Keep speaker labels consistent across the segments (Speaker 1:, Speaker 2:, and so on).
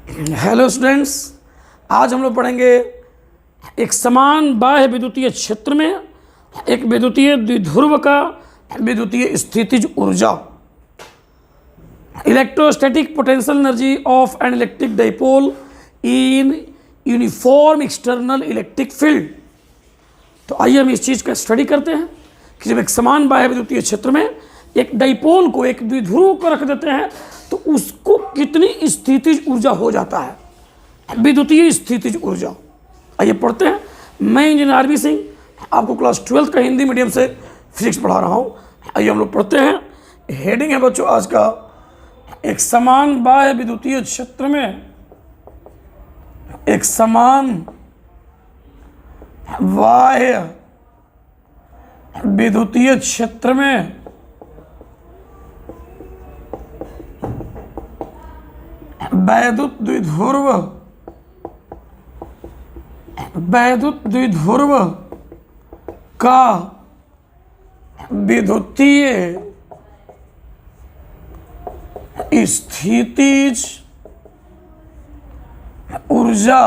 Speaker 1: Hello students, आज हम लोग पढ़ेंगे एक समान बाह्य विद्युतीय क्षेत्र में एक विद्युतीय द्विध्रुव का विद्युतीय स्थितिज ऊर्जा, electrostatic potential energy of an electric dipole in uniform external electric field. तो आइए हम इस चीज़ का स्टडी करते हैं कि जब एक समान बाह्य विद्युतीय क्षेत्र में एक डाइपोल को, एक द्विध्रुव को रख देते हैं तो उसको कितनी स्थितिज ऊर्जा हो जाता है, विद्युतीय स्थितिज ऊर्जा। आइए पढ़ते हैं। मैं इंजीनियर आरबी सिंह आपको क्लास 12 का हिंदी मीडियम से फिजिक्स पढ़ा रहा हूँ। आइए हम लोग पढ़ते हैं। हेडिंग है बच्चों आज का, एक समान बाह्य विद्युतीय क्षेत्र में, एक समान बाह्य विद्युतीय क्षेत्र में वैद्युत द्विध्रुव का विद्युतीय स्थितिज ऊर्जा,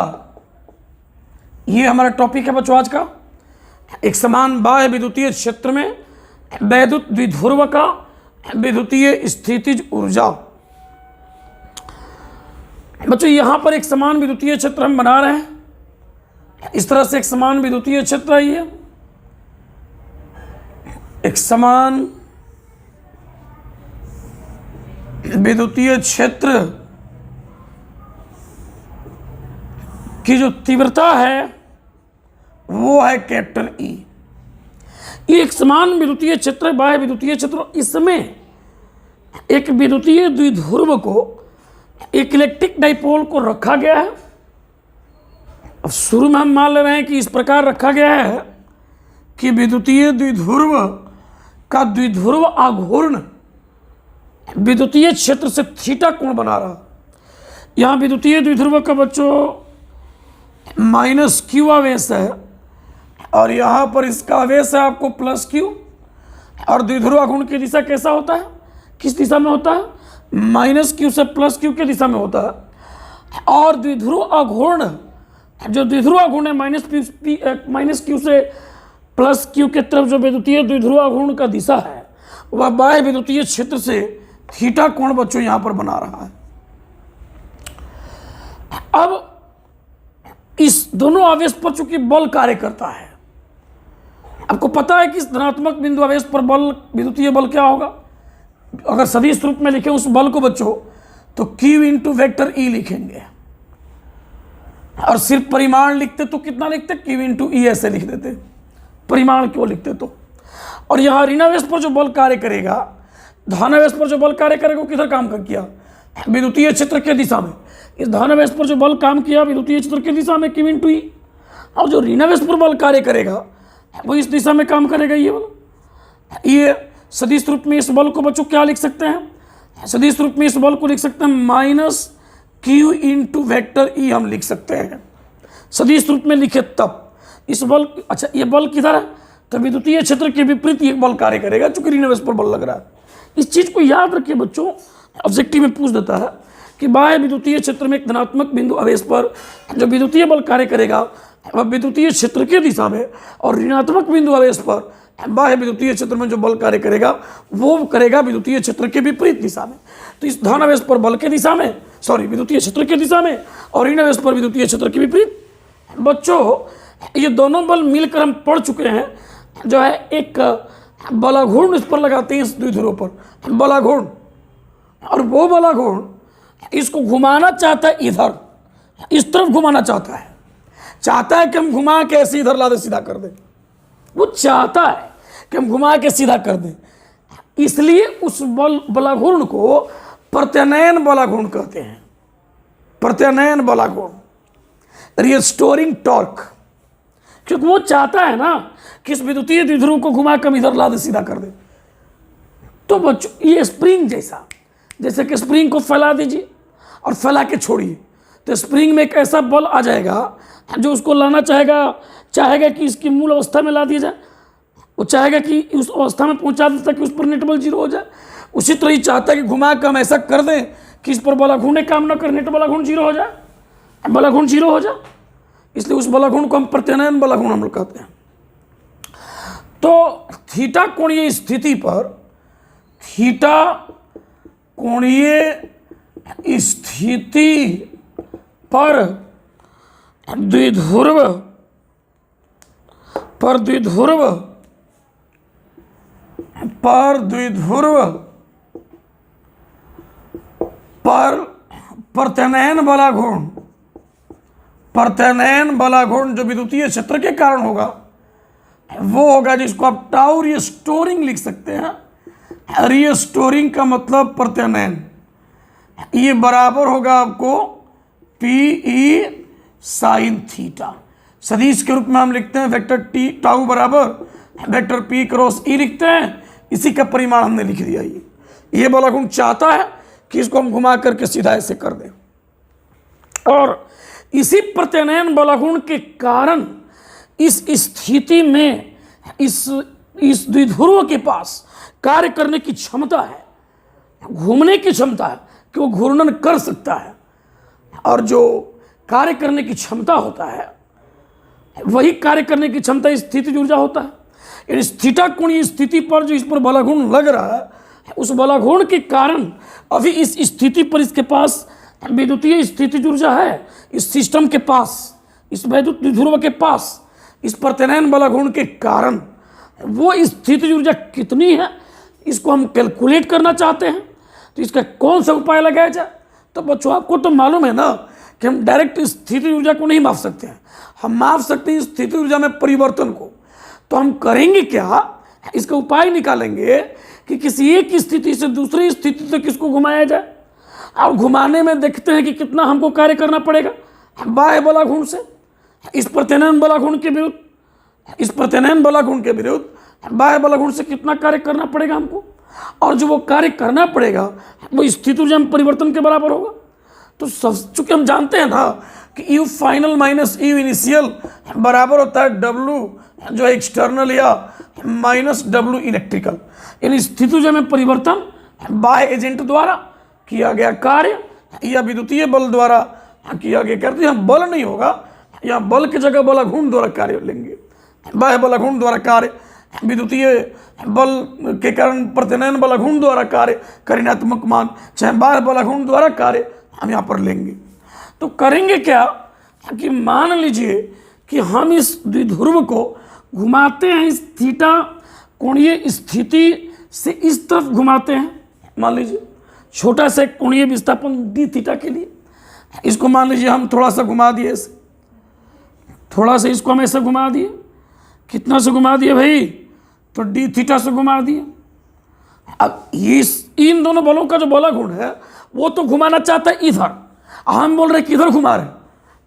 Speaker 1: ये हमारा टॉपिक है बच्चों आज का। एक समान बाह्य विद्युतीय क्षेत्र में वैद्युत द्विध्रुव का विद्युतीय स्थितिज ऊर्जा। बच्चों यहां पर एक समान विद्युतीय क्षेत्र हम बना रहे हैं। इस तरह से एक समान विद्युतीय क्षेत्र है ये, एक समान विद्युतीय क्षेत्र की जो तीव्रता है वो है कैपिटल ई। ये एक समान विद्युतीय क्षेत्र, बाह्य विद्युतीय क्षेत्र, इसमें एक विद्युतीय द्विध्रुव को, एक इलेक्ट्रिक डाइपोल को रखा गया है। अब शुरू में हम मान ले रहे हैं कि इस प्रकार रखा गया है कि विद्युतीय द्विध्रुव का द्विध्रुव आघूर्ण विद्युतीय क्षेत्र से थीटा कोण बना रहा। यहाँ विद्युतीय द्विध्रुव का बच्चों माइनस क्यू आवेश है और यहाँ पर इसका आवेश है आपको प्लस क्यू। और द्विध्रुव आघूर्ण की दिशा कैसा होता है, किस दिशा में होता है, माइनस क्यू से प्लस क्यू की दिशा में होता है। और द्विध्रुव आघूर्ण, जो द्विध्रुव आघूर्ण है माइनस क्यू से प्लस क्यू के तरफ जो विद्युतीय द्विध्रुव आघूर्ण का दिशा है वह बाह्य विद्युतीय क्षेत्र से थीटा कोण बच्चों यहां पर बना रहा है। अब इस दोनों आवेश पर चूंकि बल कार्य करता है, आपको पता है कि इस धनात्मक बिंदु आवेश पर बल, विद्युतीय बल क्या होगा। अगर सदिश रूप में लिखें उस बल को बच्चों तो Q इंटू वेक्टर E लिखेंगे, और सिर्फ परिमाण लिखते तो कितना लिखते, Q इंटू E ऐसे लिख देते, परिमाण क्यों लिखते तो। और यहाँ ऋणावेश पर जो बल कार्य करेगा, धनावेश पर जो बल कार्य करेगा वो किधर काम कर किया, विद्युतीय क्षेत्र के दिशा में। इस धनावेश पर जो बल काम किया विद्युतीय क्षेत्र की दिशा में Q इंटू E, और जो ऋणावेश पर बल कार्य करेगा वो इस दिशा में काम करेगा, ये बल। ये सदिश रूप में इस बल को बच्चों क्या लिख सकते हैं, सदिश रूप में इस बल को लिख सकते हैं minus Q into vector E हम लिख सकते हैं। सदिश रूप में लिखे तब इस बल, अच्छा ये बल किधर है, तो विद्युतीय क्षेत्र के विपरीत ये बल कार्य करेगा चूंकि ऋणावेश पर बल लग रहा है। इस चीज़ को याद रखिए बच्चों, ऑब्जेक्टिव में पूछ देता है कि बाह्य विद्युतीय क्षेत्र में एक धनात्मक बिंदु आवेश पर जो विद्युतीय बल कार्य करेगा वह विद्युतीय क्षेत्र के दिशा में, और ऋणात्मक बिंदु आवेश पर बाह्य विद्युतीय क्षेत्र में जो बल कार्य करेगा वो करेगा विद्युतीय क्षेत्र के विपरीत दिशा में। तो इस धनावेश पर बल के दिशा में, विद्युतीय क्षेत्र के दिशा में, और ऋणावेश पर विद्युतीय क्षेत्र के विपरीत। बच्चों ये दोनों बल मिलकर हम पढ़ चुके हैं, जो है एक बलाघूर्ण इस पर लगाते हैं, इस द्विध्रुव पर बलाघूर्ण, और वो बलाघूर्ण इसको घुमाना चाहता है, इधर इस तरफ घुमाना चाहता है कि हम घुमा के ऐसे इधर ला दे, सीधा कर दे। वो चाहता है कि हम घुमा के सीधा कर दें, इसलिए उस बलाघूर्ण को प्रत्यानयन बलाघूर्ण कहते हैं, प्रत्यानयन बलाघूर्ण, रिस्टोरिंग टॉर्क। क्योंकि वो चाहता है ना कि इस विद्युतीय द्विध्रुव को घुमा कर इधर ला दे, सीधा कर दे। तो बच्चों ये स्प्रिंग जैसा, जैसे कि स्प्रिंग को फैला दीजिए और फैला के छोड़िए, तो स्प्रिंग में एक ऐसा बल आ जाएगा जो उसको लाना चाहेगा कि इसकी मूल अवस्था में ला दिया जाए। वो चाहेगा कि उस अवस्था में पहुंचा देता कि उस पर नेट बल 0 हो जाए। उसी तरह ही चाहता है कि घुमा कर हम ऐसा कर दें कि इस पर बला घूर्ण ने काम न करे, नेट बला घूर्ण 0 हो जाए, बला घूर्ण 0 हो जाए। इसलिए उस बला घूर्ण को हम प्रत्यानयन बला घूर्ण हम लोग कहते हैं। तो थीटा कोणीय स्थिति पर, थीटा कोणीय स्थिति पर द्विध्रुव पर प्रत्यानयन बला घूर्ण जो विद्युतीय क्षेत्र के कारण होगा वो होगा जिसको आप टाउ रिस्टोरिंग लिख सकते हैं। रिस्टोरिंग का मतलब प्रत्यानयन, ये बराबर होगा आपको PE साइन थीटा। सदिश के रूप में हम लिखते हैं वेक्टर टी टाउ बराबर वेक्टर P क्रॉस E लिखते हैं। इसी का परिमाण हमने लिख दिया। ये बला घूर्ण चाहता है कि इसको हम घुमा करके सीधा ऐसे कर दें, और इसी प्रत्यानयन बला घूर्ण के कारण इस स्थिति में इस द्विध्रुव के पास कार्य करने की क्षमता है, घूमने की क्षमता है कि वो घूर्णन कर सकता है। और जो कार्य करने की क्षमता होता है वही कार्य करने की क्षमता स्थितिज ऊर्जा होता है। यानी थीटा कोणीय स्थिति पर जो इस पर बला घूर्ण लग रहा है, उस बला घूर्ण के कारण अभी इस स्थिति पर इसके पास विद्युतीय स्थितिज ऊर्जा है। इस सिस्टम के पास, इस वैद्युत द्विध्रुव के पास, इस प्रत्यानयन बला घूर्ण के कारण वो स्थितिज ऊर्जा कितनी है, इसको हम कैलकुलेट करना चाहते हैं। तो इसका कौन सा उपाय लगाया जाए? तो बच्चों आपको तो मालूम है ना कि हम डायरेक्ट स्थितिज ऊर्जा को नहीं माप सकते हैं, हम माप सकते हैं स्थितिज ऊर्जा में परिवर्तन को। तो हम करेंगे क्या, इसका उपाय निकालेंगे कि किसी एक स्थिति से दूसरी स्थिति तक किसको घुमाया जाए, और घुमाने में देखते हैं कि कितना हमको कार्य करना पड़ेगा बाह्य बला घूर्ण से। इस प्रत्यानयन बला घूर्ण के विरुद्ध, इस प्रत्यानयन बला घूर्ण के विरुद्ध बाह्य बला घूर्ण से कितना कार्य करना पड़ेगा हमको, और जो वो कार्य करना पड़ेगा वो स्थिति ऊर्जा में परिवर्तन के बराबर होगा। तो सब चूंकि हम जानते हैं ना कि U final minus U initial बराबर होता है W जो एक्सटर्नल या माइनस W इलेक्ट्रिकल। यानी स्थिति ऊर्जा में परिवर्तन बाह्य एजेंट द्वारा किया गया कार्य या विद्युतीय बल द्वारा किया गया कार्य। यहाँ बल नहीं होगा, यहाँ बल की जगह बला घूर्ण द्वारा कार्य लेंगे। बाह्य बला घूर्ण द्वारा कार्य, विद्युतीय बल के कारण प्रत्यानयन बला घूर्ण द्वारा कार्य का ऋणात्मक मान, चाहे बाह्य बला घूर्ण द्वारा कार्य हम यहाँ पर लेंगे। तो करेंगे क्या कि मान लीजिए कि हम इस द्विध्रुव को घुमाते हैं, इस थीटा कोणीय स्थिति से इस तरफ घुमाते हैं। मान लीजिए छोटा सा कोणीय विस्थापन डी थीटा के लिए, इसको मान लीजिए हम थोड़ा सा घुमा दिए, ऐसे थोड़ा सा इसको हम ऐसे घुमा दिए। कितना से घुमा दिए भाई? तो डी थीटा से घुमा दिए। अब इन दोनों बलों का जो बला घूर्ण है वो तो घुमाना चाहता है इधर, हम बोल रहे कि इधर घुमा रहे,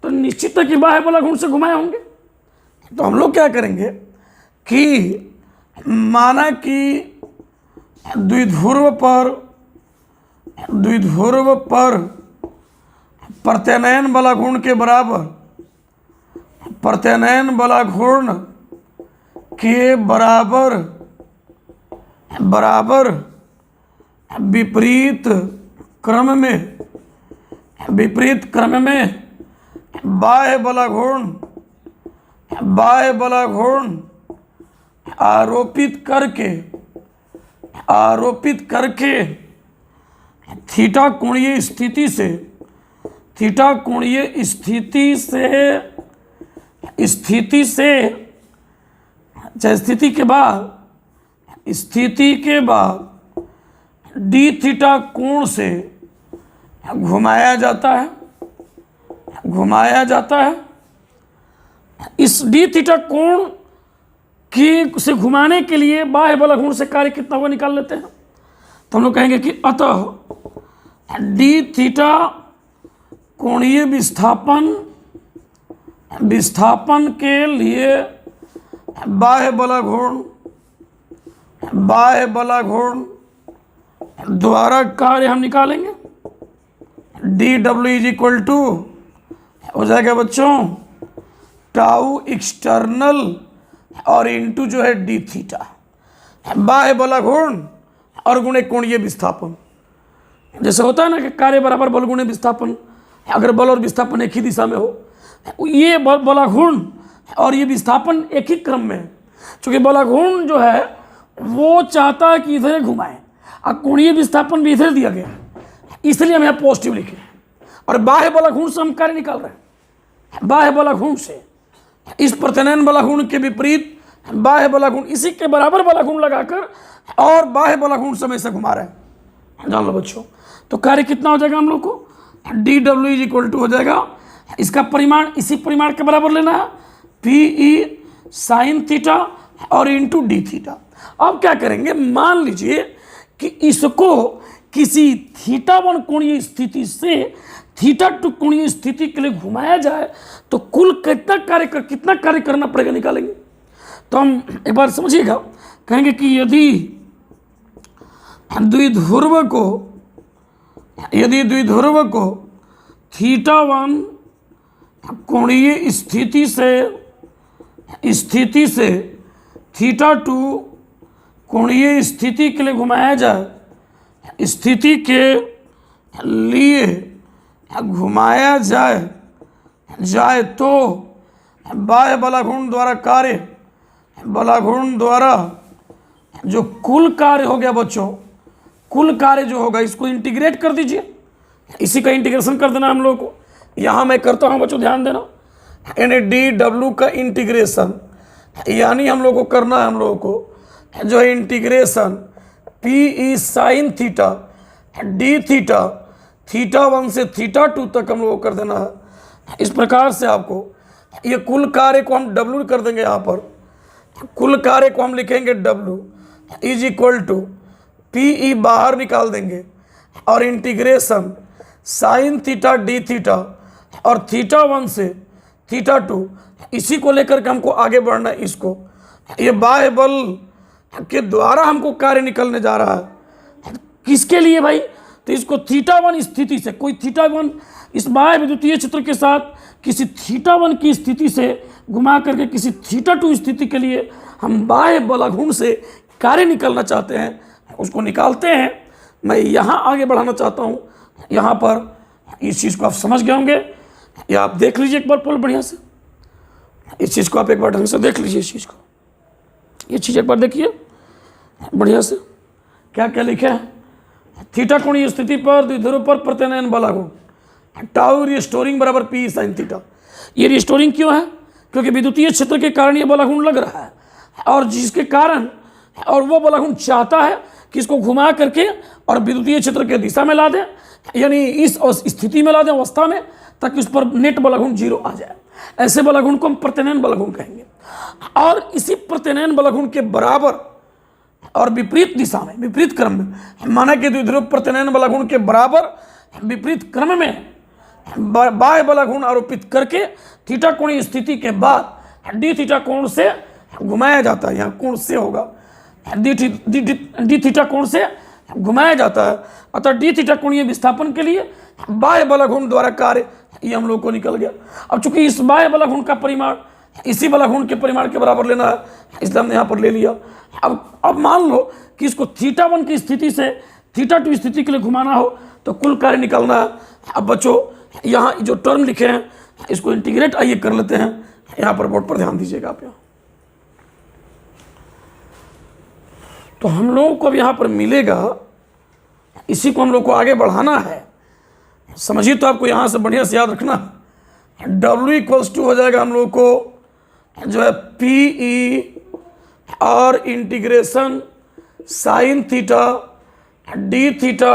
Speaker 1: तो निश्चित है कि बाह्य बला घूर्ण से घुमाए होंगे। तो हम लोग क्या करेंगे कि माना कि द्विध्रुव पर प्रत्यानयन बला घूर्ण के बराबर, प्रत्यानयन बला घूर्ण के बराबर विपरीत क्रम में बाह्य बला घूर्ण आरोपित करके थीटा कोणीय स्थिति से स्थिति के बाद डी थीटा कोण से घुमाया जाता है। इस डी थीटा कोण से घुमाने के लिए बाह्य बला घूर्ण से कार्य कितना हुआ निकाल लेते हैं। तो हम लोग कहेंगे कि अतः डी थीटा कोणीय विस्थापन के लिए बाह्य बला घूर्ण द्वारा कार्य हम निकालेंगे। D W is equal to हो जाएगा बच्चों टाउ एक्सटर्नल और इनटू जो है डी थीटा, बाह्य बला घूर्ण और गुणे कोणीय विस्थापन। जैसे होता है ना कि कार्य बराबर बल गुणे विस्थापन, अगर बल और विस्थापन एक ही दिशा में हो, ये बलाघूर्ण और ये विस्थापन एक ही क्रम में है। चूँकि बलाघूर्ण जो है वो चाहता है कि इधर घुमाए और कोणीय विस्थापन भी इधर दिया गया है, इसलिए हम यहाँ पॉजिटिव लिखे हैं। और बाह्य बलाघूर्ण से हम कार्य निकाल रहे हैं, बाह्य बलाघूर्ण से, इस प्रत्यनयन बलाघूर्ण के विपरीत बाह्य बलाघूर्ण, इसी के बराबर बलाघूर्ण लगाकर और बाह्य बलाघूर्ण से हमेशा घुमा रहे हैं। जान लो बच्चों, तो कार्य कितना हो जाएगा हम लोग को, dw इज इक्वल टू हो जाएगा, इसका परिमाण इसी परिमाण के बराबर लेना है, PE साइन थीटा और इंटू डी थीटा। अब क्या करेंगे, मान लीजिए कि इसको किसी θ1 कोणीय स्थिति से θ2 कोणीय स्थिति के लिए घुमाया जाए तो कुल कितना कार्य करना पड़ेगा निकालेंगे। तो हम एक बार समझिएगा, कहेंगे कि यदि द्विध्रुव को θ1 कोणीय स्थिति से θ2 कोणीय स्थिति के लिए घुमाया जाए, स्थिति के लिए घुमाया जाए तो बाह्य बलाघूर्ण द्वारा कार्य, बलाघूर्ण द्वारा जो कुल कार्य हो गया बच्चों, कुल कार्य जो होगा इसको इंटीग्रेट कर दीजिए, इसी का इंटीग्रेशन कर देना हम लोग को। यहाँ मैं करता हूँ बच्चों, ध्यान देना, यानी dw का इंटीग्रेशन, यानी हम लोग को करना है, हम लोगों को जो है integration PE sine theta D theta θ1 से θ2 तक हम लोग को कर देना है। इस प्रकार से आपको ये कुल कार्य को हम W कर देंगे, यहाँ पर कुल कार्य को हम लिखेंगे W is equal to PE बाहर निकाल देंगे और integration sine theta D theta और θ1 से θ2, इसी को लेकर के हमको आगे बढ़ना है। इसको ये बाह्य बल के द्वारा हमको कार्य निकलने जा रहा है, किसके लिए भाई, तो इसको θ1 स्थिति से, कोई θ1 इस बाह्य विद्युतीय क्षेत्र के साथ किसी θ1 की स्थिति से घुमा करके किसी θ2 स्थिति के लिए हम बाह्य बलाघूर्ण से कार्य निकलना चाहते हैं, उसको निकालते हैं। मैं यहाँ आगे बढ़ाना चाहता हूँ, यहाँ पर इस चीज़ को आप समझ गए होंगे, या आप देख लीजिए एक बार पुल बढ़िया से, इस चीज़ को आप एक बार ढंग से देख लीजिए, इस चीज़ को, ये चीज़ एक बार देखिए बढ़िया से, क्या क्या लिखा है, थीटा कोणीय स्थिति पर द्विध्रुव पर प्रत्यनयन बलाघूर्ण टाउ रिस्टोरिंग बराबर PE साइन थीटा। ये रिस्टोरिंग क्यों है, क्योंकि विद्युतीय क्षेत्र के कारण ये बलाघूर्ण लग रहा है, और जिसके कारण, और वो बलाघूर्ण चाहता है कि इसको घुमा करके और विद्युतीय क्षेत्र के दिशा में ला दें, यानी इस स्थिति में ला दें, अवस्था में, ताकि उस पर नेट बलाघूर्ण 0 आ जाए। ऐसे बलाघूर्ण को हम प्रत्यनयन बलाघूर्ण कहेंगे। और इसी प्रत्यनयन बलाघूर्ण के बराबर और विपरीत दिशा में, विपरीत क्रम में, माना कि द्विध्रुव प्रत्यनयन बलाघूर्ण के बराबर विपरीत क्रम में बाह्य बलाघूर्ण आरोपित करके थीटा कोणीय स्थिति के बाद डी थीटा कोण से घुमाया जाता है। यहाँ कोण से होगा, डी थीटा कोण से घुमाया जाता है। अतः डी थीटा कोणीय विस्थापन के लिए बाह्य बलाघूर्ण द्वारा कार्य, ये हम लोग को निकल गया। अब चूंकि इस बाह्य बलाघूर्ण का परिमाण इसी बलाघूर्ण के परिमाण के बराबर लेना है, इसलिए हमने यहाँ पर ले लिया। अब मान लो कि इसको θ1 की स्थिति से θ2 स्थिति के लिए घुमाना हो तो कुल कार्य निकालना है। अब बच्चों यहाँ जो टर्म लिखे हैं इसको इंटीग्रेट आइए कर लेते हैं, यहाँ पर बोर्ड पर ध्यान दीजिएगा आप। यहाँ तो हम लोगों को अब यहाँ पर मिलेगा, इसी को हम लोग को आगे बढ़ाना है, समझिए। तो आपको यहाँ से बढ़िया से याद रखना, W इक्वल्स टू हो जाएगा हम लोग को जो है PE और integration sine theta D theta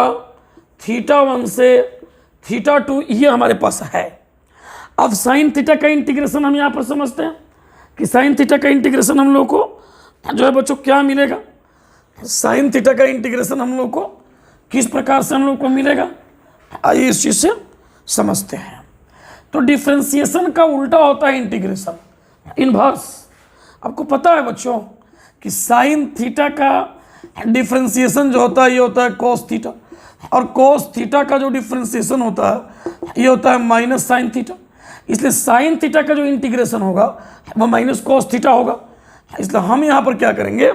Speaker 1: θ1 से θ2, ये हमारे पास है। अब साइन थीटा का इंटीग्रेशन हम यहाँ पर समझते हैं कि साइन थीटा का इंटीग्रेशन हम लोग को जो है बच्चों क्या मिलेगा, साइन थीटा का इंटीग्रेशन हम लोग को किस प्रकार से हम लोग को मिलेगा, आइए इस चीज़ से समझते हैं। तो डिफ्रेंसिएशन का उल्टा होता है इंटीग्रेशन, इनवर्स। आपको पता है बच्चों कि साइन थीटा का डिफ्रेंसिएशन जो होता है ये होता है कॉस थीटा, और कॉस थीटा का जो डिफ्रेंसिएशन होता है ये होता है माइनस साइन थीटा। इसलिए साइन थीटा का जो इंटीग्रेशन होगा वो माइनस कॉस थीटा होगा। इसलिए हम यहाँ पर क्या करेंगे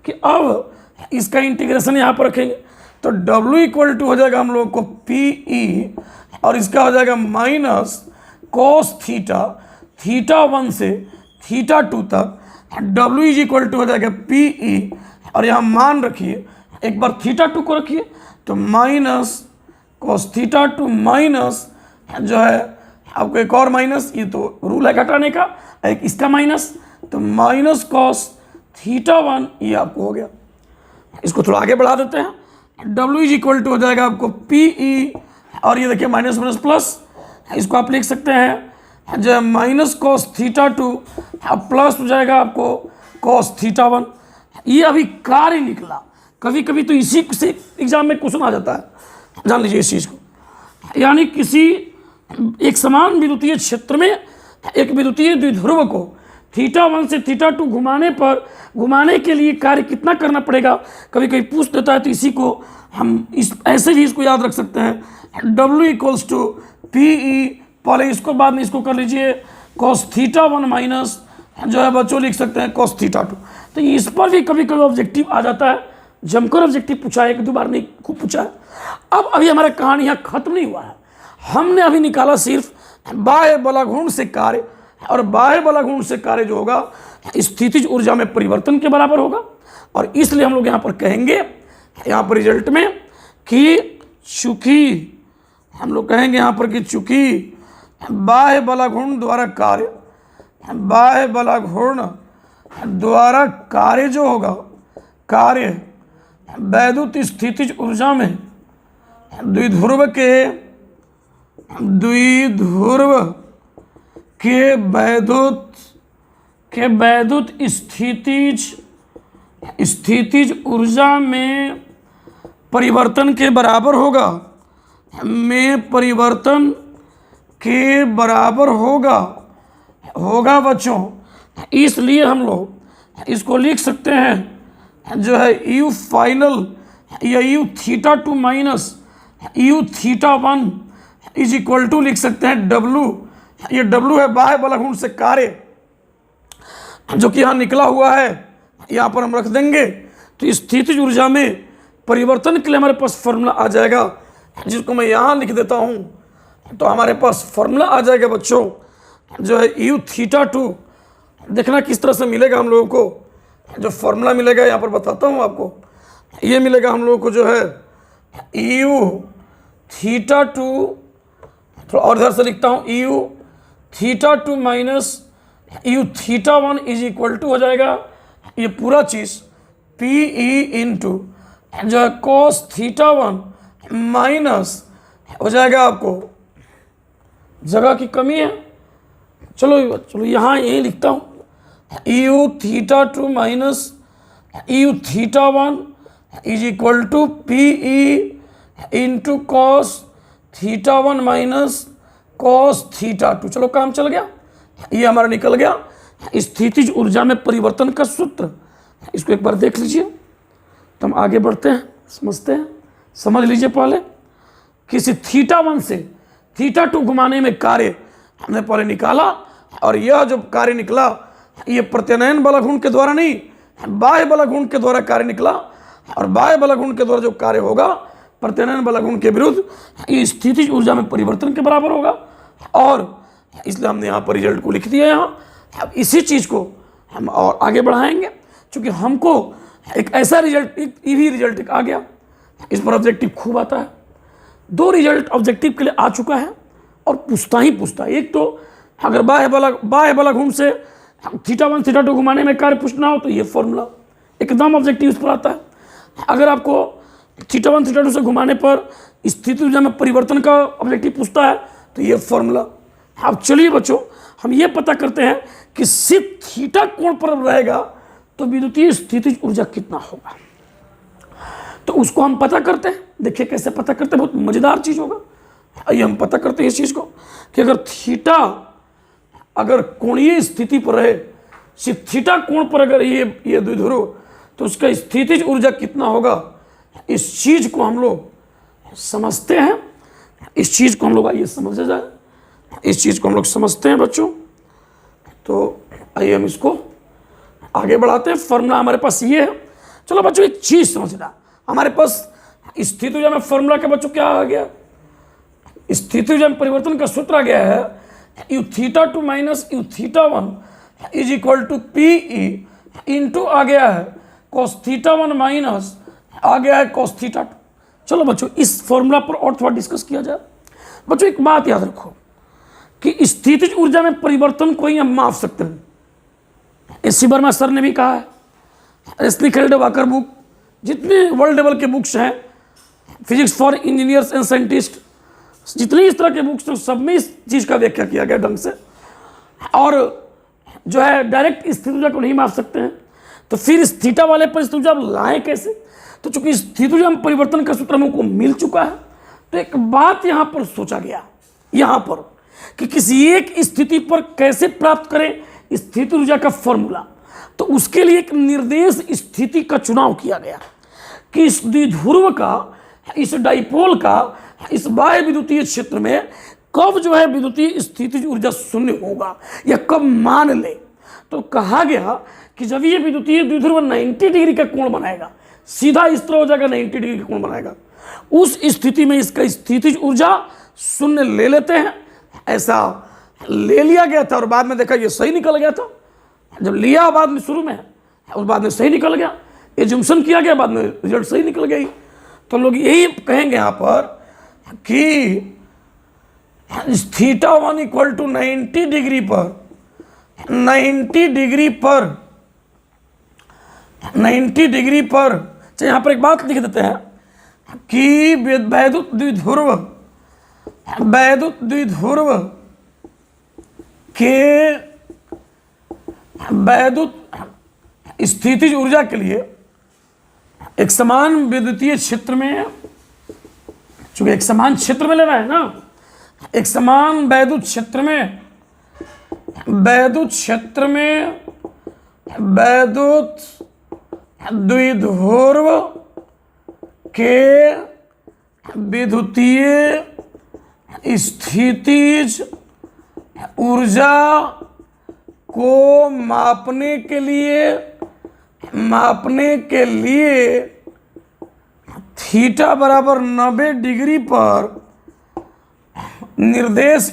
Speaker 1: कि अब इसका इंटीग्रेशन यहाँ पर रखेंगे, तो W इक्वल टू हो जाएगा हम लोग को PE और इसका हो जाएगा माइनस कॉस थीटा, थीटा 1 से थीटा 2 तक। W इज इक्वल टू हो जाएगा PE और यहाँ मान रखिए, एक बार थीटा 2 को रखिए तो माइनस कॉस थीटा 2 माइनस जो है आपको एक और माइनस, ये तो रूल है घटाने का, एक इसका माइनस, तो माइनस कॉस थीटा 1 ये आपको हो गया। इसको थोड़ा आगे बढ़ा देते हैं, W इज इक्वल टू हो जाएगा आपको PE और ये देखिए माइनस माइनस प्लस, इसको आप लिख सकते हैं जो है माइनस कॉस थीटा 2 प्लस हो जाएगा आपको कॉस थीटा 1। ये अभी कार्य निकला, कभी कभी तो इसी से एग्जाम में क्वेश्चन आ जाता है, जान लीजिए इस चीज़ को। यानी किसी एक समान विद्युतीय क्षेत्र में एक विद्युतीय द्विध्रुव को थीटा 1 से थीटा 2 घुमाने के लिए कार्य कितना करना पड़ेगा, कभी कभी पूछ देता है। तो इसी को हम ऐसे भी इसको याद रख सकते हैं, W इक्वल्स टू PE, पहले इसको बाद में इसको कर लीजिए कॉस थीटा 1 माइनस जो है बच्चों लिख सकते हैं कॉस थीटा 2। तो इस पर भी कभी कभी ऑब्जेक्टिव आ जाता है, जमकर ऑब्जेक्टिव पूछा है, एक दो बार नहीं खूब पूछा है। अब अभी हमारा कहानी यहाँ खत्म नहीं हुआ है, हमने अभी निकाला सिर्फ बाह्य बलाघूर्ण से कार्य, और बाह्य बलाघूर्ण से कार्य जो होगा स्थितिज ऊर्जा में परिवर्तन के बराबर होगा। और इसलिए हम लोग यहाँ पर कहेंगे, यहाँ पर रिजल्ट में कि चूंकि हम लोग कहेंगे यहाँ पर कि चूंकि बाह्य बलाघूर्ण द्वारा कार्य, बाह्य बलाघूर्ण द्वारा कार्य जो होगा, कार्य वैद्युत स्थितिज ऊर्जा में द्विध्रुव के वैद्युत स्थितिज ऊर्जा में परिवर्तन के बराबर होगा, होगा बच्चों। इसलिए हम लोग इसको लिख सकते हैं जो है U फाइनल या U theta 2 minus U theta 1 is equal to लिख सकते हैं W, ये W है बाह्य बलाघूर्ण से कार्य जो कि यहाँ निकला हुआ है, यहाँ पर हम रख देंगे। तो स्थितिज ऊर्जा में परिवर्तन के लिए हमारे पास फॉर्मूला आ जाएगा, जिसको मैं यहाँ लिख देता हूँ। तो हमारे पास फॉर्मूला आ जाएगा बच्चों जो है U थीटा 2, देखना किस तरह से मिलेगा हम लोगों को। जो फॉर्मूला मिलेगा यहाँ पर बताता हूँ आपको, ये मिलेगा हम लोगों को जो है U थीटा 2, थोड़ा और इधर से लिखता हूँ, U theta 2 minus U theta 1 is equal to हो जाएगा ये पूरा चीज़ PE इंटू जो है कॉस थीटा 1 माइनस हो जाएगा, आपको जगह की कमी है, चलो यहाँ यही लिखता हूँ, U theta 2 minus U theta 1 is equal to PE into cos theta 1 minus cos theta 2। चलो काम चल गया, ये हमारा निकल गया स्थितिज ऊर्जा में परिवर्तन का सूत्र। इसको एक बार देख लीजिए, तो हम आगे बढ़ते हैं, समझते हैं। समझ लीजिए पहले, किसी थीटा 1 से थीटा 2 घुमाने में कार्य हमने पहले निकाला, और यह जो कार्य निकला ये प्रत्यानयन बलाघूर्ण के द्वारा नहीं, बाह्य बलाघूर्ण के द्वारा कार्य निकला। और बाह्य बलाघूर्ण के द्वारा जो कार्य होगा प्रत्यानयन बलाघूर्ण के विरुद्ध ये स्थितिज ऊर्जा में परिवर्तन के बराबर होगा। और इसलिए हमने यहाँ पर रिजल्ट को लिख दिया यहाँ। अब इसी चीज़ को हम और आगे बढ़ाएंगे, क्योंकि हमको एक ऐसा रिजल्ट, ये भी रिजल्ट आ गया, इस पर ऑब्जेक्टिव खूब आता है। 2 रिजल्ट ऑब्जेक्टिव के लिए आ चुका है और पूछता ही पूछता है। एक तो अगर बाह्य बलाघूर्ण से थीटा 1 थीटा 2 घुमाने में कार्य पूछना हो तो ये फॉर्मूला एकदम ऑब्जेक्टिव इस पर आता है। अगर आपको थीटा 1 थीटा 2 से घुमाने पर स्थिति ऊर्जा में परिवर्तन का ऑब्जेक्टिव पूछता है तो ये फॉर्मूला। अब चलिए बच्चों, हम ये पता करते हैं कि सिर्फ थीटा कोण पर रहेगा तो विद्युतीय स्थितिज ऊर्जा कितना होगा। तो उसको हम पता करते हैं, देखिए कैसे पता करते हैं, बहुत मजेदार चीज होगा। आइए हम पता करते हैं इस चीज को कि अगर थीटा अगर कोणीय स्थिति पर रहे, सिर्फ थीटा कोण पर अगर ये द्विध्रुव, तो उसका स्थितिज ऊर्जा कितना होगा। इस चीज को हम लोग समझते हैं, इस चीज को हम लोग आइए समझे जाए, इस चीज को हम लोग समझते हैं बच्चों। तो आइए हम इसको आगे बढ़ाते हैं। फॉर्मूला हमारे पास ये है। चलो बच्चों, एक चीज समझना, हमारे पास स्थिति ऊर्जा में फॉर्मूला के बच्चों क्या आ गया? स्थिति ऊर्जा में परिवर्तन का सूत्र आ गया है U theta two minus U theta one is equal to P E into आ गया है कॉस थीटा वन माइनस आ गया है कॉस थीटा टू। चलो बच्चों इस फॉर्मूला पर और थोड़ा डिस्कस किया जाए। बच्चों एक बात याद रखो कि स्थितिज ऊर्जा में परिवर्तन को ही हम माप सकते हैं। इसी वर्मा सर ने भी कहा है, एस्निखेल्ड वाकर बुक, जितने वर्ल्ड लेवल के बुक्स हैं, physics for engineers and scientist, जितनी इस तरह के बुक्स हैं सब में इस चीज़ का व्याख्या किया गया ढंग से। और जो है डायरेक्ट स्थिति ऊर्जा को नहीं माप सकते हैं, तो फिर इस थीटा वाले पर स्थिति ऊर्जा लाएँ कैसे? तो चूंकि स्थिति ऊर्जा में परिवर्तन का सूत्र हमको मिल चुका है, तो एक बात यहाँ पर सोचा गया यहाँ पर कि किसी एक स्थिति पर कैसे प्राप्त करें स्थिति ऊर्जा का फॉर्मूला। तो उसके लिए एक निर्देश स्थिति का चुनाव किया गया कि इस द्विध्रुव का, इस डाइपोल का, इस बाह्य विद्युतीय क्षेत्र में कब जो है विद्युतीय स्थितिज ऊर्जा शून्य होगा या कब मान ले। तो कहा गया कि जब ये विद्युतीय द्विध्रुव 90 डिग्री का कोण बनाएगा, सीधा इस तरह हो जाएगा 90 डिग्री का कोण बनाएगा, उस स्थिति में इसका स्थितिज ऊर्जा शून्य ले लेते हैं। ऐसा ले लिया गया था और बाद में देखा ये सही निकल गया था। जब लिया बाद में शुरू में और बाद में सही निकल गया, एजम्पशन किया गया, बाद में रिजल्ट सही निकल गई। तो लोग यही कहेंगे यहाँ पर कि theta one equal to 90 degree पर 90 डिग्री पर यहाँ पर एक बात लिख देते हैं कि वैद्युत द्विध्रुव के वैद्युत स्थितिज ऊर्जा के लिए एक समान विद्युतीय क्षेत्र में, चूंकि एक समान क्षेत्र में लेना है ना, एक समान वैद्युत क्षेत्र में वैद्युत द्विध्रुव के विद्युतीय स्थितिज ऊर्जा को मापने के लिए थीटा बराबर 90 डिग्री पर निर्देश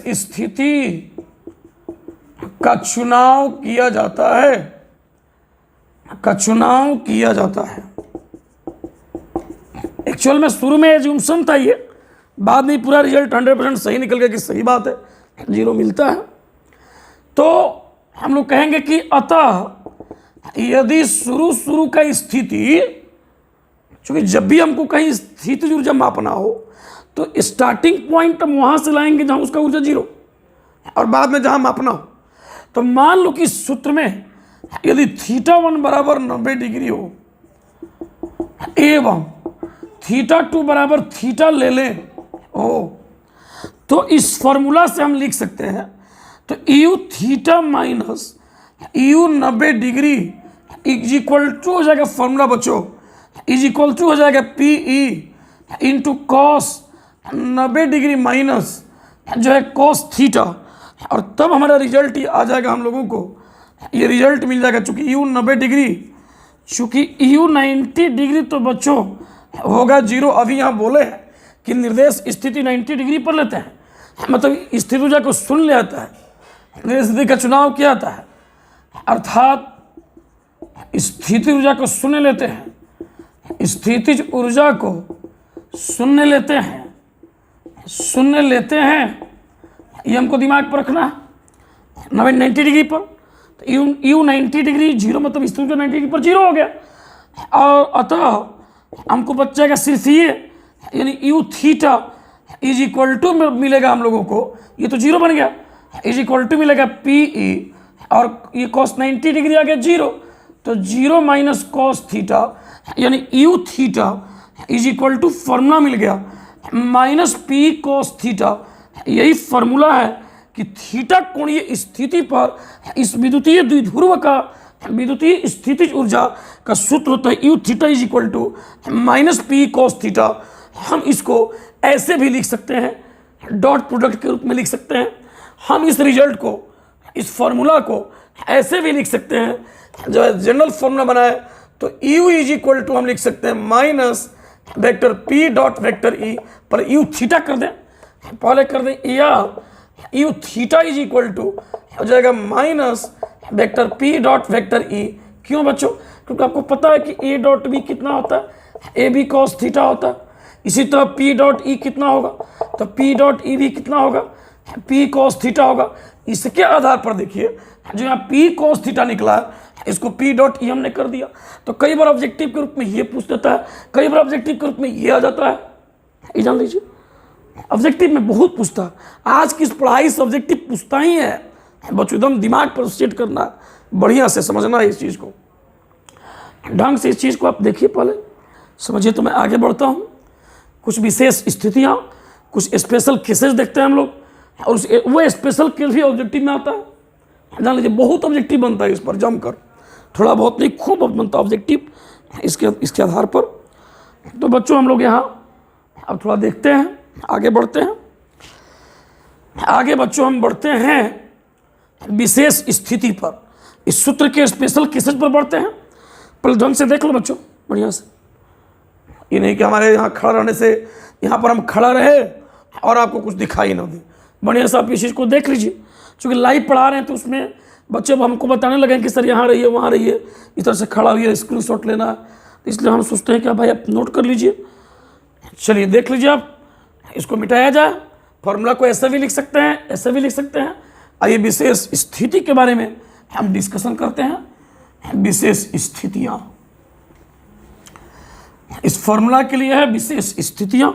Speaker 1: स्थिति का चुनाव किया जाता है। एक्चुअल में शुरू में एज्यूम्पशन था ये, बाद में पूरा रिजल्ट 100% सही निकल गया कि सही बात है, 0 मिलता है। तो हम लोग कहेंगे कि अतः यदि शुरू का स्थिति, क्योंकि जब भी हमको कहीं स्थितिज ऊर्जा मापना हो तो स्टार्टिंग पॉइंट हम वहाँ से लाएंगे जहाँ उसका ऊर्जा 0 और बाद में जहाँ मापना हो। तो मान लो कि सूत्र में यदि थीटा वन बराबर 90 डिग्री हो एवं थीटा टू बराबर थीटा ले लें तो इस फॉर्मूला से हम लिख सकते हैं, तो U theta minus U 90 degree is equal to हो जाएगा, फॉर्मूला बच्चों इज इक्वल टू हो जाएगा P E into cos 90 degree minus जो है कॉस थीटा, और तब हमारा रिजल्ट ही आ जाएगा। हम लोगों को ये रिजल्ट मिल जाएगा चूँकि यू 90 डिग्री, चूँकि यू 90 डिग्री तो बच्चों होगा 0। अभी यहाँ बोले हैं कि निर्देश स्थिति 90 डिग्री पर लेते हैं, मतलब स्थिति ऊर्जा को सुन ले आता है, निर्देश स्थिति का चुनाव किया जाता है, अर्थात स्थिति ऊर्जा को सुन लेते हैं, स्थितिज ऊर्जा को सुन लेते हैं। ये हमको दिमाग पर रखना है 90 डिग्री पर। तो यू 90 डिग्री 0 मतलब स्थिति ऊर्जा 90 डिग्री पर 0 हो गया, और अतः हमको बच जाएगा सिर्फ ये, यानी U theta is equal to मिलेगा हम लोगों को, ये तो 0 बन गया, इज इक्वल टू मिलेगा पी ई, और ये कॉस 90 डिग्री आ गया 0, तो 0 माइनस कॉस थीटा यानी U theta is equal to formula मिल गया माइनस पी कॉस थीटा। यही फॉर्मूला है कि थीटा कोणीय स्थिति पर इस विद्युतीय द्विध्रुव का विद्युतीय स्थितिज ऊर्जा का सूत्र होता है U theta is equal to minus P cos theta. हम इसको ऐसे भी लिख सकते हैं, डॉट प्रोडक्ट के रूप में लिख सकते हैं। हम इस रिजल्ट को, इस फॉर्मूला को ऐसे भी लिख सकते हैं, जो जनरल फॉर्मूला बनाए तो यू इज इक्वल टू हम लिख सकते हैं minus vector P dot vector E पर यू थीटा कर दें, पहले कर दें, या U theta is equal to हो जाएगा minus vector P dot vector E. क्यों बच्चों? क्योंकि आपको पता है कि ए डॉट बी कितना होता है, ए बी कॉस थीटा होता है। इसी तरह पी डॉट ई कितना होगा, तो पी डॉट ई भी कितना होगा, पी कॉस थीटा होगा। इसके आधार पर देखिए जो यहाँ पी कॉस थीटा निकला है इसको पी डॉट ई हमने कर दिया। तो कई बार ऑब्जेक्टिव के रूप में ये पूछ देता है, कई बार ऑब्जेक्टिव के रूप में ये आ जाता है, ये जान लीजिए ऑब्जेक्टिव में बहुत पूछता है। आज की इस पढ़ाई से ऑब्जेक्टिव पूछता ही है बच्चों, एकदम दिमाग पर सेट करना, बढ़िया से समझना है इस चीज़ को, ढंग से इस चीज़ को आप देखिए, पहले समझिए। तो मैं आगे बढ़ता हूँ, कुछ विशेष स्थितियाँ, कुछ स्पेशल केसेस देखते हैं हम लोग, और वो स्पेशल केस भी ऑब्जेक्टिव में आता है। जान लीजिए बहुत ऑब्जेक्टिव बनता है इस पर जमकर, थोड़ा बहुत नहीं खूब बनता ऑब्जेक्टिव इसके आधार पर। तो बच्चों हम लोग यहाँ अब थोड़ा देखते हैं, आगे बढ़ते हैं। आगे बच्चों हम बढ़ते हैं विशेष स्थिति पर, इस सूत्र के स्पेशल केसेस पर बढ़ते हैं। पहले ढंग से देख लो बच्चों बढ़िया से, ये नहीं कि हमारे यहाँ खड़ा रहने से यहाँ पर हम खड़ा रहे और आपको कुछ दिखाई ना दे। बढ़िया से आप इस चीज़ को देख लीजिए, क्योंकि लाइव पढ़ा रहे हैं तो उसमें बच्चे हमको बताने लगे कि सर यहाँ रहिए वहाँ रहिए, इस तरह से खड़ा हुई स्क्रीनशॉट लेना है, तो इसलिए हम सोचते हैं कि भाई आप नोट कर लीजिए। चलिए देख लीजिए, आप इसको मिटाया जाए, फॉर्मूला को ऐसे भी लिख सकते हैं, ऐसे भी लिख सकते हैं। आइए विशेष स्थिति के बारे में हम डिस्कशन करते हैं। विशेष स्थितियाँ, इस फॉर्मूला के लिए है विशेष स्थितियाँ,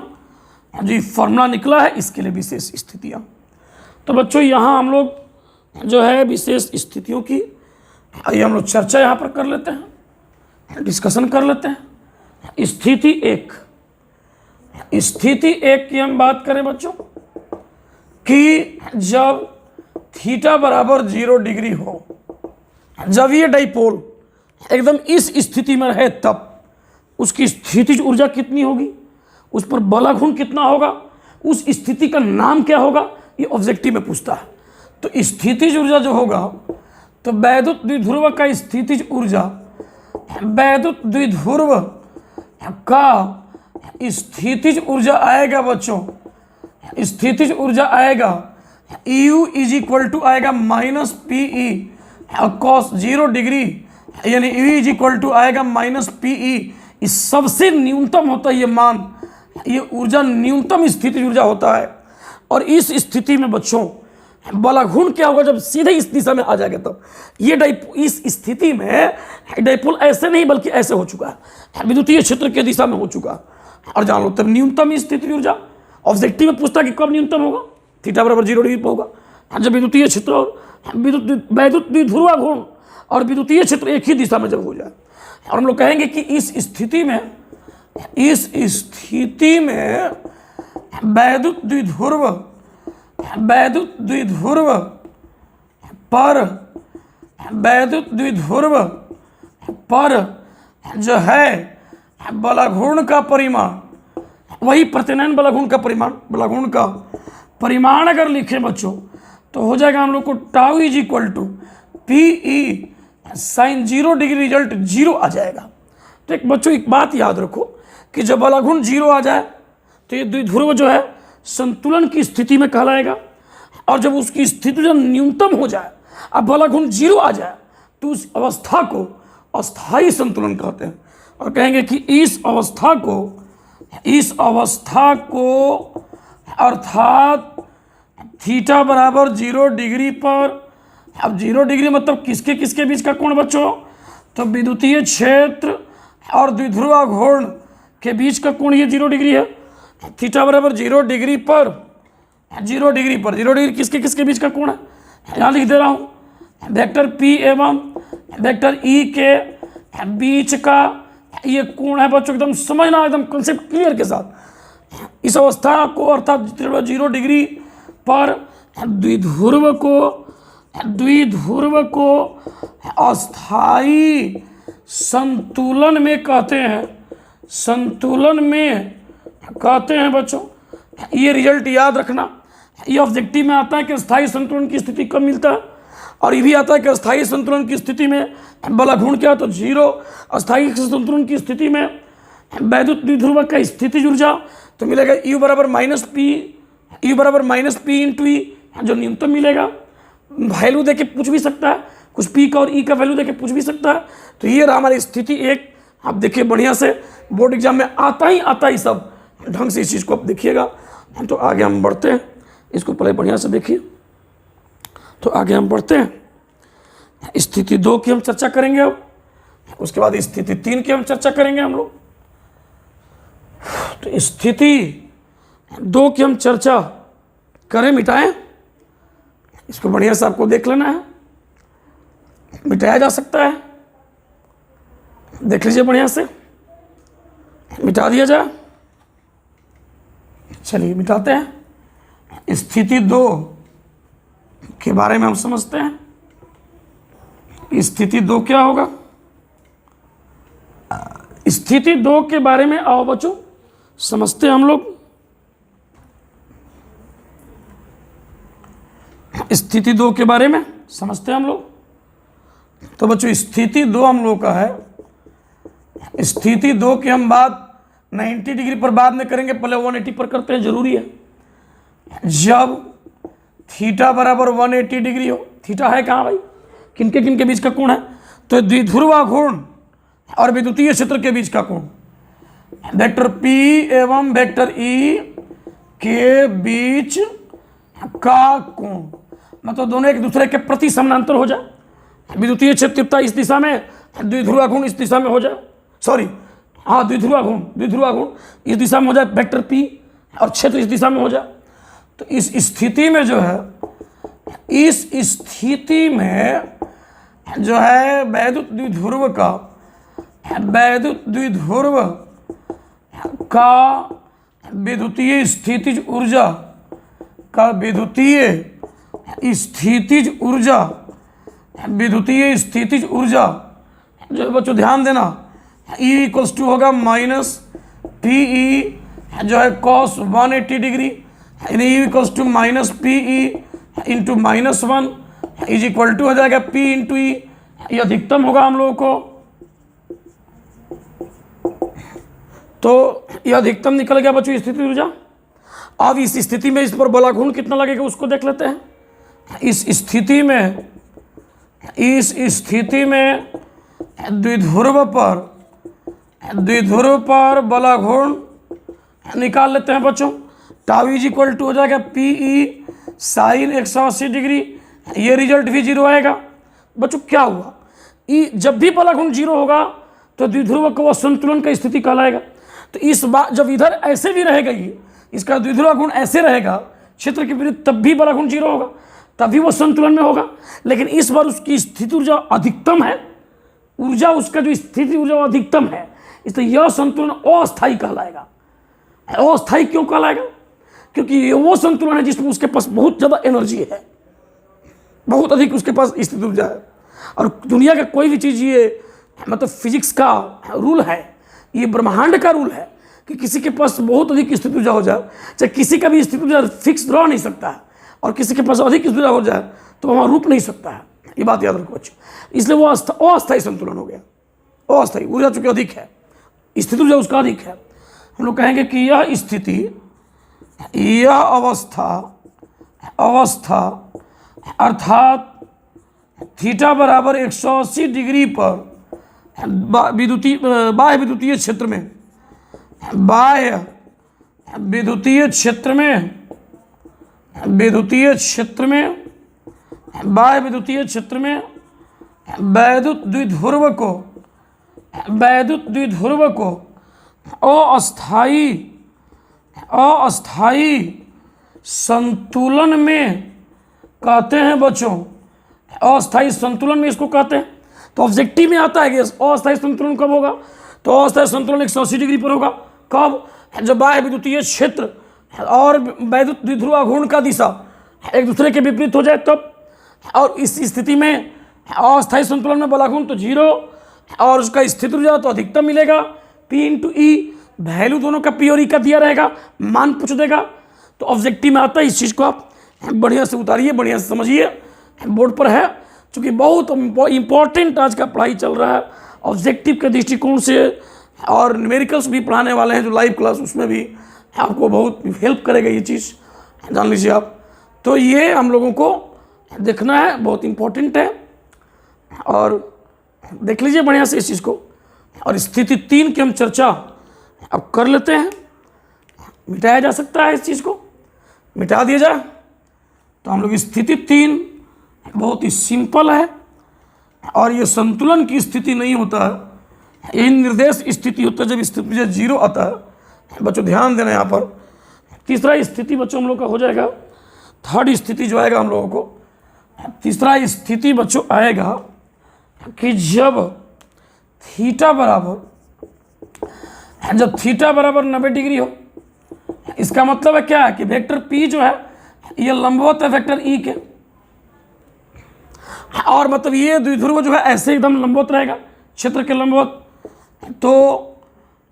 Speaker 1: जो फॉर्मूला निकला है इसके लिए विशेष स्थितियाँ। तो बच्चों यहाँ हम लोग जो है विशेष स्थितियों की आइए हम लोग चर्चा यहाँ पर कर लेते हैं, डिस्कशन कर लेते हैं। स्थिति एक, स्थिति एक की हम बात करें बच्चों कि जब थीटा बराबर 0 डिग्री हो, जब ये डाइपोल एकदम इस स्थिति में रहे तब उसकी स्थितिज ऊर्जा कितनी होगी, उस पर बल गुण कितना होगा, उस स्थिति का नाम क्या होगा, ये ऑब्जेक्टिव में पूछता है। तो स्थितिज ऊर्जा जो होगा, तो वैद्युत द्विध्रुव का स्थितिज ऊर्जा, वैद्युत द्विध्रुव का स्थितिज ऊर्जा आएगा बच्चों, स्थितिज ऊर्जा आएगा EU इज इक्वल टू आएगा माइनस PE कॉस 0 डिग्री, यानी EU इज इक्वल टू आएगा माइनस PE। इस सबसे न्यूनतम होता है ये मान, ये ऊर्जा न्यूनतम स्थितिज ऊर्जा होता है। और इस स्थिति में बच्चों बल गुण क्या होगा, जब सीधे इस दिशा में आ जाएगा तब ये इस स्थिति में डाइपोल ऐसे नहीं बल्कि ऐसे हो चुका है, विद्युतीय क्षेत्र के दिशा में हो चुका है। और जान लो तब न्यूनतम स्थितिज ऊर्जा ऑब्जेक्टिव में पूछता है कि कब न्यूनतम होगा, थीटा बराबर 0 डिग्री पर होगा जब विद्युतीय क्षेत्र और वैद्युत द्विध्रुव घूर्ण और विद्युतीय क्षेत्र एक ही दिशा में जब हो जाए। और हम लोग कहेंगे कि इस स्थिति में वैद्युत द्विध्रुव पर जो है बल घूर्ण का परिमाण, वही प्रतिनयन बल घूर्ण का परिमाण अगर लिखें बच्चों तो हो जाएगा हम लोग को tau is equal to PE sine 0 degree, result 0 आ जाएगा। तो एक बच्चों एक बात याद रखो कि जब बल गुण 0 आ जाए तो ये द्विध्रुव जो है संतुलन की स्थिति में कहलाएगा, और जब उसकी स्थिति जब न्यूनतम हो जाए, अब बल गुण 0 आ जाए, तो उस अवस्था को अस्थायी संतुलन कहते हैं। और कहेंगे कि इस अवस्था को अर्थात थीटा बराबर 0 डिग्री पर, अब 0 डिग्री मतलब किसके किसके बीच का कोण बच्चों, तो विद्युतीय क्षेत्र और द्विध्रुव घूर्ण के बीच का कोण ये 0 डिग्री है। थीटा बराबर 0 डिग्री पर 0 डिग्री किसके किसके बीच का कोण है, यहाँ लिख दे रहा हूँ, वेक्टर P एवं वेक्टर E के बीच का ये कोण है बच्चों। एकदम समझना, एकदम कंसेप्ट क्लियर के साथ। इस अवस्था को अर्थात 0 डिग्री पर द्विध्रुव को अस्थायी संतुलन में कहते हैं बच्चों। ये रिजल्ट याद रखना, ये ऑब्जेक्टिव में आता है कि अस्थायी संतुलन की स्थिति कब मिलता है, और ये भी आता है कि अस्थायी संतुलन की स्थिति में बलाघूर्ण क्या, तो 0। अस्थायी संतुलन की स्थिति में वैद्युत द्विध्रुव का स्थितिज ऊर्जा तो मिलेगा U बराबर माइनस पी इंटू ई, जो न्यूनतम मिलेगा। वैल्यू देके पूछ भी सकता है, कुछ पी का और ई का वैल्यू देके पूछ भी सकता है। तो ये रहा हमारी स्थिति 1। आप देखिए बढ़िया से, बोर्ड एग्जाम में आता ही सब ढंग से इस चीज़ को आप देखिएगा। तो आगे हम बढ़ते हैं, इसको पहले बढ़िया से देखिए। तो आगे हम बढ़ते हैं, स्थिति 2 की हम चर्चा करेंगे अब, उसके बाद स्थिति 3 की हम चर्चा करेंगे हम लोग। तो स्थिति 2 की हम चर्चा करें, मिटाएं, इसको बढ़िया से आपको देख लेना है। मिटाया जा सकता है, देख लीजिए बढ़िया से, मिटा दिया जाए। चलिए मिटाते हैं। स्थिति 2 के बारे में हम समझते हैं। स्थिति 2 क्या होगा? स्थिति 2 के बारे में आओ बच्चों समझते हैं हम लोग। स्थिति 2 के बारे में समझते हैं हम लोग। तो बच्चों स्थिति 2 हम लोग का है, स्थिति 2 की हम बात 90 डिग्री पर बाद में करेंगे, पहले 180 पर करते हैं, जरूरी है। जब थीटा बराबर 180 डिग्री हो, थीटा है कहाँ भाई, किनके बीच का कोण है, तो द्विध्रुवा घूर्ण और विद्युतीय क्षेत्र के बीच का कोण, वेक्टर P एवं वेक्टर E के बीच का कोण, मतलब दोनों एक दूसरे के प्रति समानांतर हो जाए। विद्युतीय क्षेत्र इस दिशा में, द्विध्रुवा घूर्ण इस दिशा में हो जाए, सॉरी हाँ द्विध्रुवा घूर्ण इस दिशा में हो जाए, वेक्टर P और क्षेत्र इस दिशा में हो जाए। तो इस स्थिति में जो है, इस स्थिति में जो है वैद्युत द्विध्रुव का विद्युतीय स्थितिज ऊर्जा जो बच्चों ध्यान देना, E इक्वल्स टू होगा माइनस पी ई जो है कॉस 180 डिग्री, यानी E equals to minus P E into -1 is equal to हो जाएगा P इंटू ई। ये अधिकतम होगा हम लोगों को, तो यह अधिकतम निकल गया बच्चों स्थिति ऊर्जा। अब इस स्थिति में इस पर बलाघूर्ण कितना लगेगा उसको देख लेते हैं। इस स्थिति में द्विध्रुव पर बलाघूर्ण निकाल लेते हैं बच्चों। टाउ इज इक्वल टू हो जाएगा पी ई साइन 180 डिग्री, ये रिजल्ट भी 0 आएगा। बच्चों क्या हुआ, जब भी बलाघूर्ण 0 होगा तो द्विध्रुव को संतुलन का स्थिति कहलाएगा। तो इस बार जब इधर ऐसे भी रहेगा, ये इसका द्विध्रुव गुण ऐसे रहेगा क्षेत्र के विरुद्ध, तब भी बलाघूर्ण 0 होगा, तभी वो संतुलन में होगा। लेकिन इस बार उसकी स्थिति ऊर्जा अधिकतम है, उसका जो स्थिति ऊर्जा अधिकतम है, इसलिए यह संतुलन अस्थायी कहलाएगा। अस्थायी क्यों कहलाएगा? क्योंकि ये वो संतुलन है जिसमें उसके पास बहुत ज़्यादा एनर्जी है, बहुत अधिक उसके पास स्थिति ऊर्जा है। और दुनिया का कोई भी चीज़, ये मतलब फिजिक्स का रूल है, ये ब्रह्मांड का रूल है कि किसी के पास बहुत अधिक स्थिति ऊर्जा हो जाए, चाहे किसी का भी स्थिति ऊर्जा फिक्स रह नहीं सकता है, और किसी के पास अधिक स्थिति ऊर्जा हो जाए तो वहाँ रुक नहीं सकता है। ये बात याद रखो बच्चों, इसलिए वो अस्थायी संतुलन हो गया। अस्थायी ऊर्जा चूंकि अधिक है, स्थिति ऊर्जा उसका अधिक है, हम लोग कहेंगे कि यह स्थिति, यह अवस्था अर्थात थीटा बराबर 180 डिग्री पर बाह्य विद्युतीय क्षेत्र में वैद्युत द्विध्रुव को अस्थायी संतुलन में कहते हैं बच्चों। अस्थायी संतुलन में इसको कहते हैं। तो ऑब्जेक्टिव में आता है कि अस्थायी संतुलन कब होगा, तो अस्थायी संतुलन 180 डिग्री पर होगा। कब? जब बाह्य विद्युतीय क्षेत्र और वैद्युत द्विध्रुव घूर्ण का दिशा एक दूसरे के विपरीत हो जाए तब। और इस स्थिति में अस्थायी संतुलन में बलाघूर्ण तो 0 और उसका स्थिति ऊर्जा तो अधिकतम मिलेगा P इंटू ई। वैल्यू दोनों का P और E का दिया रहेगा, मान पूछ देगा। तो ऑब्जेक्टिव में आता है, इस चीज़ को आप बढ़िया से उतारिए, बढ़िया से समझिए, बोर्ड पर है। चूँकि बहुत इम्पोर्टेंट आज का पढ़ाई चल रहा है ऑब्जेक्टिव के दृष्टिकोण से, और न्यूमेरिकल्स भी पढ़ाने वाले हैं जो लाइव क्लास, उसमें भी आपको बहुत हेल्प करेगा ये चीज़, जान लीजिए आप। तो ये हम लोगों को देखना है, बहुत इम्पोर्टेंट है, और देख लीजिए बढ़िया से इस चीज़ को। और स्थिति 3 की हम चर्चा अब कर लेते हैं। मिटाया जा सकता है इस चीज़ को, मिटा दिया जाए। तो हम लोग स्थिति 3 बहुत ही सिंपल है, और ये संतुलन की स्थिति नहीं होता है, यही निर्देश स्थिति होता है जब स्थिति 0 आता है। बच्चों ध्यान देना यहाँ पर। तीसरा स्थिति बच्चों हम लोग का हो जाएगा, थर्ड स्थिति जो आएगा हम लोगों को, तीसरा स्थिति बच्चों आएगा कि जब थीटा बराबर 90 डिग्री हो। इसका मतलब है क्या है कि वेक्टर P जो है ये लंबवत है वेक्टर E के, और मतलब ये द्विध्रुव जो है ऐसे एकदम लंबवत रहेगा, क्षेत्र के लंबवत। तो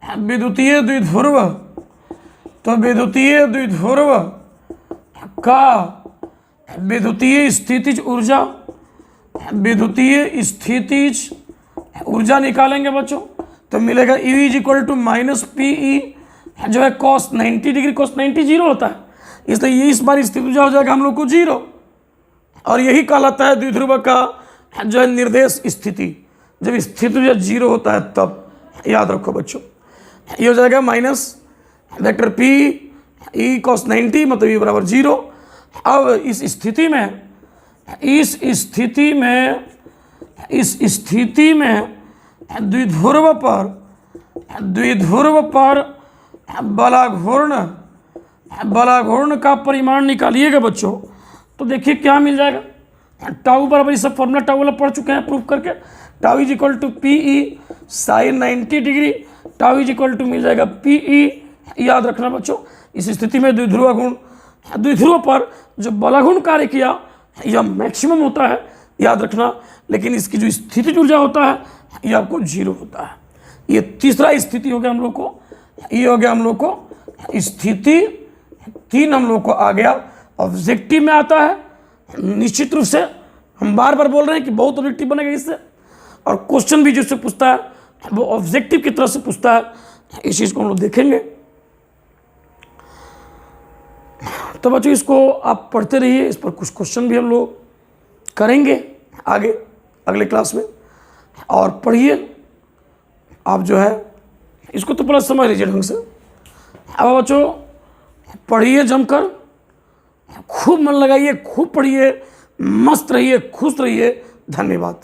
Speaker 1: विद्युतीय द्विध्रुव का विद्युतीय स्थितिज ऊर्जा निकालेंगे बच्चों, तो मिलेगा E = -PE जो है cos 90 डिग्री। cos 90 0 होता है, इसलिए ये इस बार स्थिति ऊर्जा हो जाएगा हम लोग को 0, और यही कहलाता है द्विध्रुव का जो है निर्देश स्थिति। जब स्थिति ऊर्जा 0 होता है तब याद रखो बच्चों, ये हो जाएगा minus vector P E cos 90 मतलब ये बराबर 0। अब इस स्थिति में द्विध्रुव पर बलाघूर्ण का परिमाण निकालिएगा बच्चों, तो देखिए क्या मिल जाएगा। टाउ बराबर, ये सब फॉर्मूला टाउ वाला पढ़ चुके हैं प्रूफ करके। Tau = PE sin 90 degree, tau = मिल जाएगा PE। याद रखना बच्चों, इस स्थिति में द्विध्रुव पर जो बलाघूर्ण कार्य किया यह मैक्सिमम होता है, याद रखना। लेकिन इसकी जो स्थितिज ऊर्जा होता है ये आपको 0 होता है। ये तीसरा स्थिति हो गया हम लोग को, ये हो गया हम लोग को स्थिति 3 हम लोग को आ गया। ऑब्जेक्टिव में आता है निश्चित रूप से, हम बार बार बोल रहे हैं कि बहुत ऑब्जेक्टिव बनेगा इससे, और क्वेश्चन भी जिससे पूछता है वो ऑब्जेक्टिव की तरह से पूछता है। इस चीज़ को हम लोग देखेंगे। तो बच्चों इसको आप पढ़ते रहिए, इस पर कुछ क्वेश्चन भी हम लोग करेंगे आगे अगले क्लास में। और पढ़िए आप जो है इसको, तो पूरा समझ लीजिए ढंग से। अब बच्चों पढ़िए जमकर, खूब मन लगाइए, खूब पढ़िए, मस्त रहिए, खुश रहिए। धन्यवाद।